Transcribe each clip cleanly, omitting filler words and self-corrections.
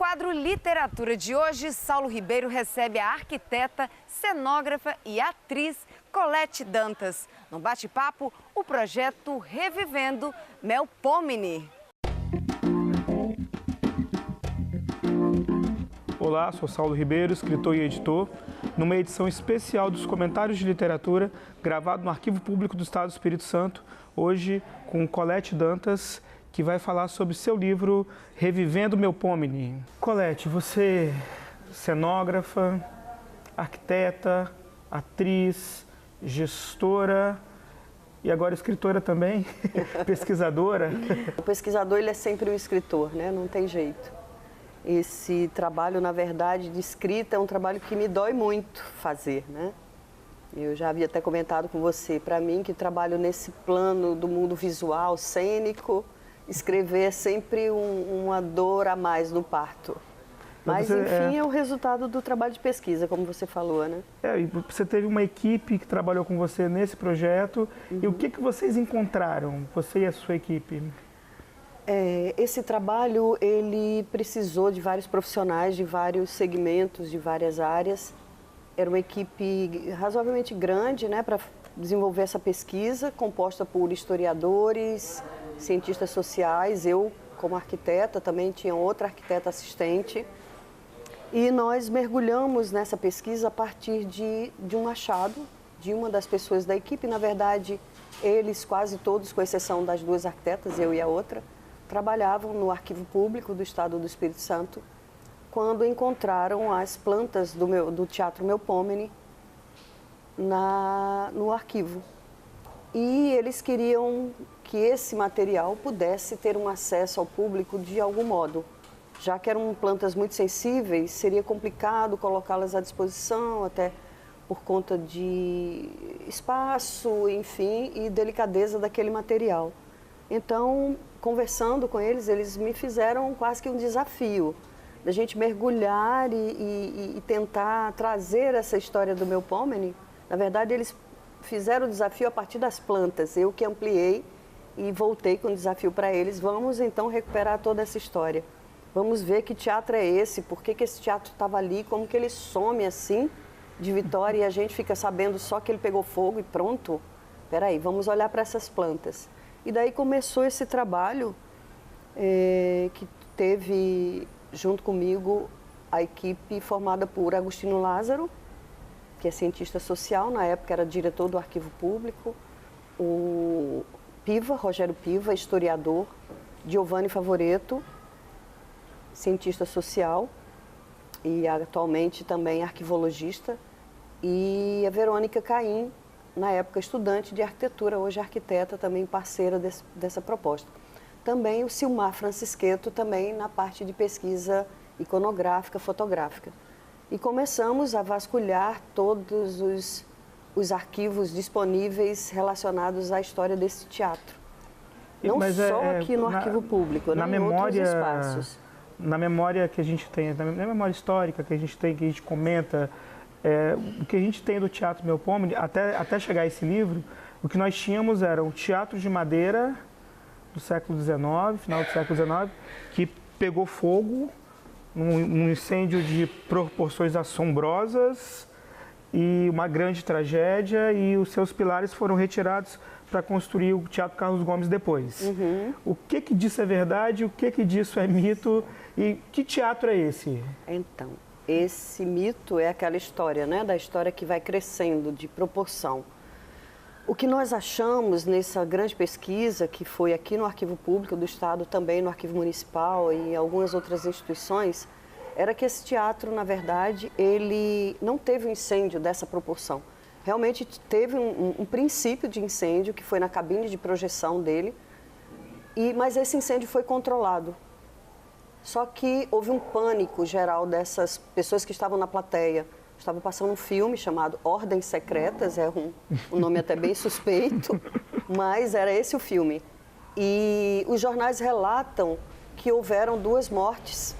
quadro Literatura de hoje, Saulo Ribeiro recebe a arquiteta, cenógrafa e atriz Colette Dantas. No bate-papo, o projeto Revivendo Melpomene. Olá, sou Saulo Ribeiro, escritor e editor, numa edição especial dos Comentários de Literatura, gravado no Arquivo Público do Estado do Espírito Santo, hoje com Colette Dantas, que vai falar sobre seu livro Revivendo Melpomene. Colette, você é cenógrafa, arquiteta, atriz, gestora e agora escritora também, pesquisadora. O pesquisador ele é sempre um escritor, né? Não tem jeito. Esse trabalho, na verdade, de escrita é um trabalho que me dói muito fazer, né? Eu já havia até comentado com você, para mim, que trabalho nesse plano do mundo visual, cênico, escrever é sempre uma dor a mais no parto. Mas, enfim, é o resultado do trabalho de pesquisa, como você falou, né? E você teve uma equipe que trabalhou com você nesse projeto. E o que vocês encontraram, você e a sua equipe? Esse trabalho, ele precisou de vários profissionais, de vários segmentos, de várias áreas. Era uma equipe razoavelmente grande, né, para desenvolver essa pesquisa, composta por historiadores, cientistas sociais, eu como arquiteta, também tinha outra arquiteta assistente. E nós mergulhamos nessa pesquisa a partir de um achado de uma das pessoas da equipe. Na verdade, eles quase todos, com exceção das duas arquitetas, eu e a outra, trabalhavam no Arquivo Público do Estado do Espírito Santo, quando encontraram as plantas do Teatro Melpomene no arquivo. E eles queriam que esse material pudesse ter um acesso ao público de algum modo. Já que eram plantas muito sensíveis, seria complicado colocá-las à disposição, até por conta de espaço, enfim, e delicadeza daquele material. Então, conversando com eles, eles me fizeram quase que um desafio da gente mergulhar e tentar trazer essa história do Melpomene. Na verdade, eles fizeram o desafio a partir das plantas, eu que ampliei e voltei com o desafio para eles. Vamos então recuperar toda essa história. Vamos ver que teatro é esse, por que esse teatro estava ali, como que ele some assim de Vitória e a gente fica sabendo só que ele pegou fogo e pronto. Peraí, vamos olhar para essas plantas. E daí começou esse trabalho que teve junto comigo a equipe formada por Agostinho Lázaro, que é cientista social, na época era diretor do Arquivo Público, o Piva, Rogério Piva, historiador, Giovanni Favoreto, cientista social e atualmente também arquivologista, e a Verônica Caim, na época estudante de arquitetura, hoje arquiteta, também parceira dessa proposta. Também o Silmar Francisqueto, também na parte de pesquisa iconográfica, fotográfica. E começamos a vasculhar todos os arquivos disponíveis relacionados à história desse teatro. Não só aqui no Arquivo Público, né, em outros espaços. Na memória que a gente tem, na memória histórica que a gente tem, que a gente comenta, o que a gente tem do Teatro Melpomene, até chegar a esse livro, o que nós tínhamos era um teatro de madeira do século XIX, final do século XIX, que pegou fogo num incêndio de proporções assombrosas e uma grande tragédia, e os seus pilares foram retirados para construir o Teatro Carlos Gomes depois. O que disso é verdade, o que disso é mito e que teatro é esse? Então, esse mito é aquela história, né, da história que vai crescendo de proporção. O que nós achamos nessa grande pesquisa, que foi aqui no Arquivo Público do Estado, também no Arquivo Municipal e em algumas outras instituições, era que esse teatro, na verdade, ele não teve um incêndio dessa proporção. Realmente teve um princípio de incêndio, que foi na cabine de projeção dele, mas esse incêndio foi controlado. Só que houve um pânico geral dessas pessoas que estavam na plateia. Estava passando um filme chamado Ordens Secretas, é um nome até bem suspeito, mas era esse o filme. E os jornais relatam que houveram 2 mortes,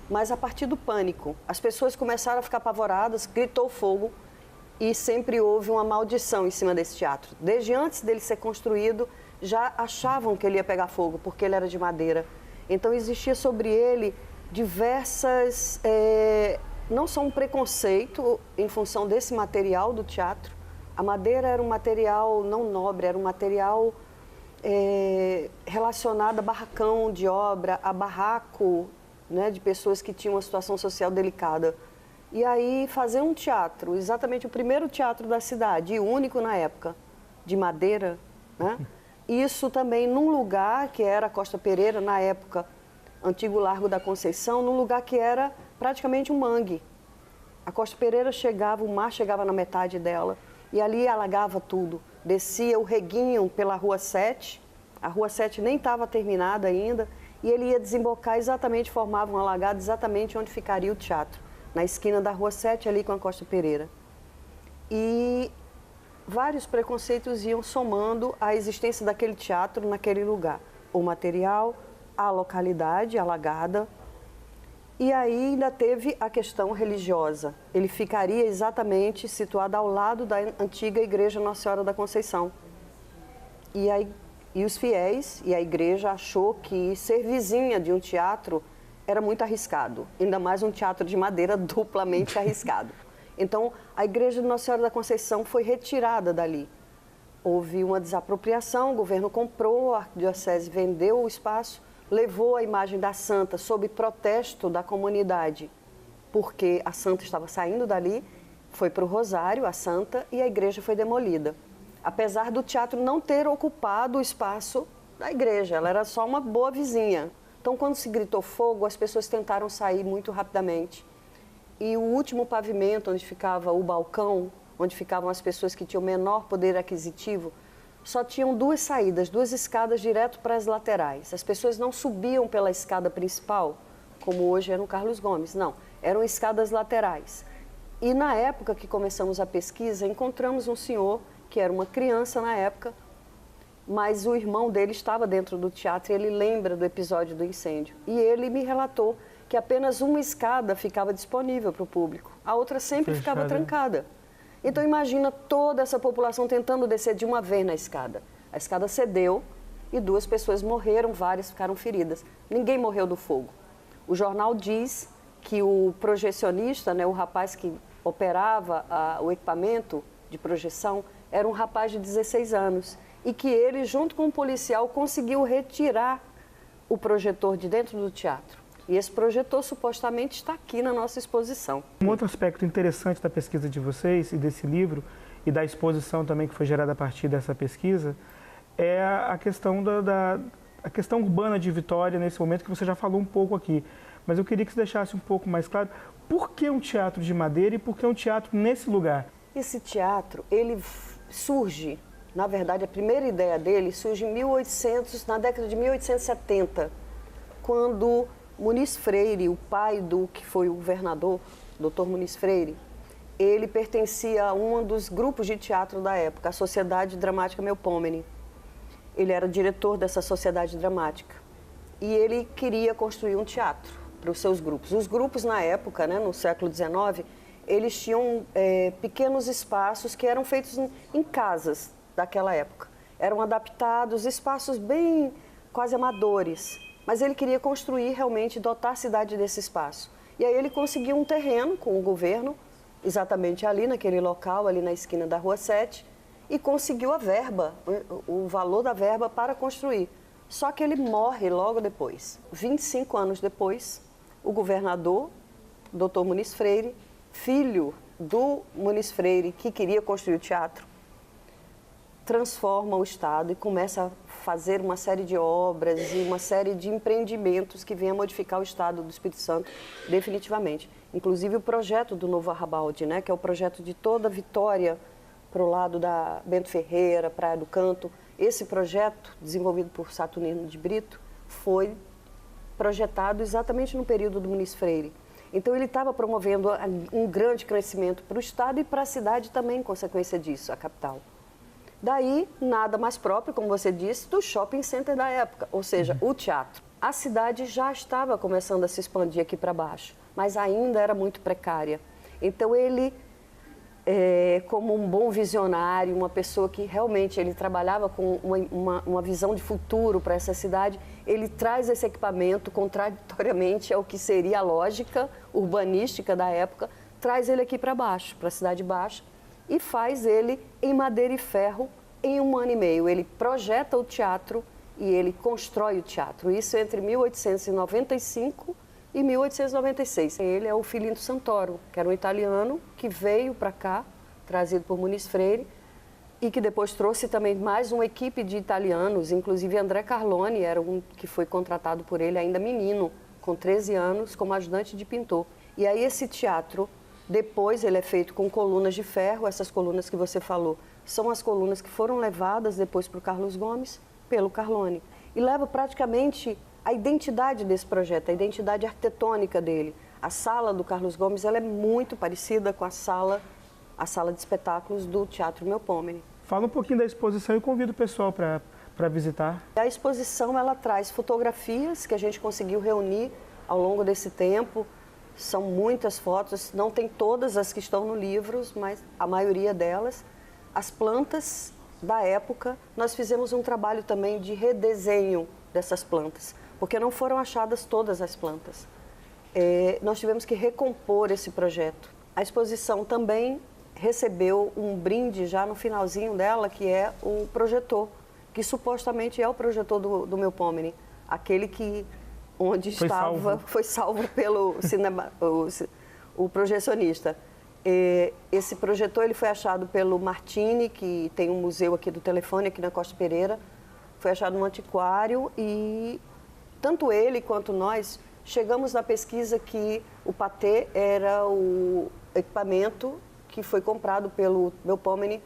mas a partir do pânico. As pessoas começaram a ficar apavoradas, gritou fogo e sempre houve uma maldição em cima desse teatro. Desde antes dele ser construído, já achavam que ele ia pegar fogo, porque ele era de madeira. Então existia sobre ele diversas, não só um preconceito em função desse material do teatro. A madeira era um material não nobre, era um material relacionado a barracão de obra, a barraco, né, de pessoas que tinham uma situação social delicada. E aí fazer um teatro, exatamente o primeiro teatro da cidade, e único na época, de madeira, né? Isso também num lugar que era a Costa Pereira, na época, antigo Largo da Conceição, num lugar que era praticamente um mangue. A Costa Pereira chegava, o mar chegava na metade dela, e ali alagava tudo. Descia o reguinho pela Rua 7, a Rua 7 nem estava terminada ainda, e ele ia desembocar exatamente, formava um alagado exatamente onde ficaria o teatro, na esquina da Rua 7, ali com a Costa Pereira. E vários preconceitos iam somando a existência daquele teatro naquele lugar. O material, a localidade alagada, e aí ainda teve a questão religiosa. Ele ficaria exatamente situado ao lado da antiga Igreja Nossa Senhora da Conceição. E os fiéis e a igreja achou que ser vizinha de um teatro era muito arriscado, ainda mais um teatro de madeira duplamente arriscado. Então, a Igreja de Nossa Senhora da Conceição foi retirada dali. Houve uma desapropriação, o governo comprou, a arquidiocese vendeu o espaço, levou a imagem da santa sob protesto da comunidade, porque a santa estava saindo dali, foi para o Rosário, a santa, e a igreja foi demolida. Apesar do teatro não ter ocupado o espaço da igreja, ela era só uma boa vizinha. Então, quando se gritou fogo, as pessoas tentaram sair muito rapidamente. E o último pavimento, onde ficava o balcão, onde ficavam as pessoas que tinham menor poder aquisitivo, só tinham duas saídas, duas escadas direto para as laterais. As pessoas não subiam pela escada principal, como hoje é no Carlos Gomes, não. Eram escadas laterais. E na época que começamos a pesquisa, encontramos um senhor, que era uma criança na época, mas o irmão dele estava dentro do teatro e ele lembra do episódio do incêndio. E ele me relatou que apenas uma escada ficava disponível para o público, a outra sempre ficava trancada. Então imagina toda essa população tentando descer de uma vez na escada. A escada cedeu e duas pessoas morreram, várias ficaram feridas. Ninguém morreu do fogo. O jornal diz que o projecionista, né, o rapaz que operava o equipamento de projeção, era um rapaz de 16 anos. E que ele, junto com um policial, conseguiu retirar o projetor de dentro do teatro. E esse projetor supostamente está aqui na nossa exposição. Um outro aspecto interessante da pesquisa de vocês e desse livro, e da exposição também que foi gerada a partir dessa pesquisa, é a questão a questão urbana de Vitória, nesse momento que você já falou um pouco aqui. Mas eu queria que você deixasse um pouco mais claro, por que um teatro de madeira e por que um teatro nesse lugar? Esse teatro, ele surge, na verdade, a primeira ideia dele surge em na década de 1870, quando Muniz Freire, o pai do que foi o governador, Dr. Muniz Freire, ele pertencia a um dos grupos de teatro da época, a Sociedade Dramática Melpomene. Ele era diretor dessa sociedade dramática e ele queria construir um teatro para os seus grupos. Os grupos na época, né, no século XIX, eles tinham pequenos espaços que eram feitos em casas daquela época. Eram adaptados, espaços bem quase amadores. Mas ele queria construir realmente, dotar a cidade desse espaço. E aí ele conseguiu um terreno com o governo, exatamente ali naquele local, ali na esquina da Rua 7, e conseguiu a verba, o valor da verba para construir. Só que ele morre logo depois. 25 anos depois, o governador, Dr. Muniz Freire, filho do Muniz Freire, que queria construir o teatro, transforma o Estado e começa a fazer uma série de obras e uma série de empreendimentos que vêm a modificar o Estado do Espírito Santo definitivamente. Inclusive o projeto do Novo Arrabalde, né, que é o projeto de toda Vitória para o lado da Bento Ferreira, Praia do Canto. Esse projeto, desenvolvido por Saturnino de Brito, foi projetado exatamente no período do Muniz Freire. Então ele estava promovendo um grande crescimento para o Estado e para a cidade também, em consequência disso, a capital. Daí, nada mais próprio, como você disse, do shopping center da época, ou seja, o teatro. A cidade já estava começando a se expandir aqui para baixo, mas ainda era muito precária. Então ele como um bom visionário, uma pessoa que realmente ele trabalhava com uma visão de futuro para essa cidade, ele traz esse equipamento, contraditoriamente ao que seria a lógica urbanística da época, traz ele aqui para baixo, para a Cidade Baixa, e faz ele em madeira e ferro em 1 ano e meio. Ele projeta o teatro e ele constrói o teatro. Isso entre 1895 e 1896. Ele é o Filinto Santoro, que era um italiano que veio para cá, trazido por Muniz Freire, e que depois trouxe também mais uma equipe de italianos, inclusive André Carlone, era um que foi contratado por ele ainda menino, com 13 anos, como ajudante de pintor. E aí esse teatro, depois ele é feito com colunas de ferro, essas colunas que você falou, são as colunas que foram levadas depois para o Carlos Gomes, pelo Carlone. E leva praticamente a identidade desse projeto, a identidade arquitetônica dele. A sala do Carlos Gomes ela é muito parecida com a sala de espetáculos do Teatro Melpomene. Fala um pouquinho da exposição e convido o pessoal para visitar. A exposição ela traz fotografias que a gente conseguiu reunir ao longo desse tempo. São muitas fotos, não tem todas as que estão no livro, mas a maioria delas. As plantas da época, nós fizemos um trabalho também de redesenho dessas plantas, porque não foram achadas todas as plantas. Nós tivemos que recompor esse projeto. A exposição também recebeu um brinde já no finalzinho dela, que é o projetor, que supostamente é o projetor do Melpomene, aquele que onde foi salvo pelo o projecionista. Esse projetor ele foi achado pelo Martini, que tem um museu aqui do telefone, aqui na Costa Pereira, foi achado no antiquário e tanto ele quanto nós chegamos na pesquisa que o patê era o equipamento que foi comprado pelo Melpomene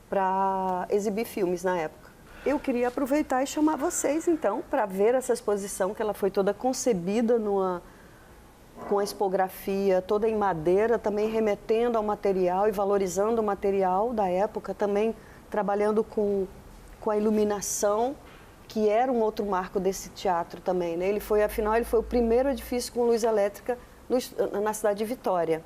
para exibir filmes na época. Eu queria aproveitar e chamar vocês, então, para ver essa exposição, que ela foi toda concebida com a expografia toda em madeira, também remetendo ao material e valorizando o material da época, também trabalhando com a iluminação, que era um outro marco desse teatro também, né? Afinal, ele foi o primeiro edifício com luz elétrica na cidade de Vitória.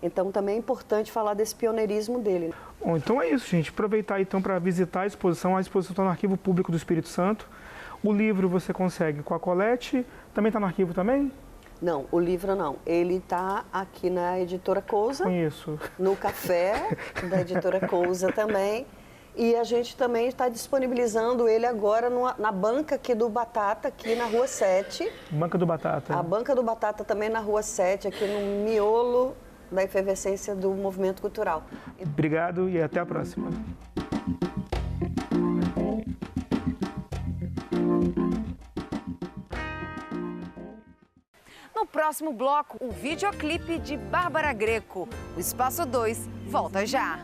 Então, também é importante falar desse pioneirismo dele. Bom, então é isso, gente. Aproveitar então para visitar a exposição. A exposição está no Arquivo Público do Espírito Santo. O livro você consegue com a Colette. Também está no arquivo também? Não, o livro não. Ele está aqui na Editora Cousa. Conheço. No café da Editora Cousa também. E a gente também está disponibilizando ele agora na banca aqui do Batata, aqui na Rua 7. Banca do Batata. A Banca do Batata também na Rua 7, aqui no miolo da efervescência do movimento cultural. Obrigado e até a próxima. No próximo bloco, o videoclipe de Bárbara Greco. O Espaço 2 volta já.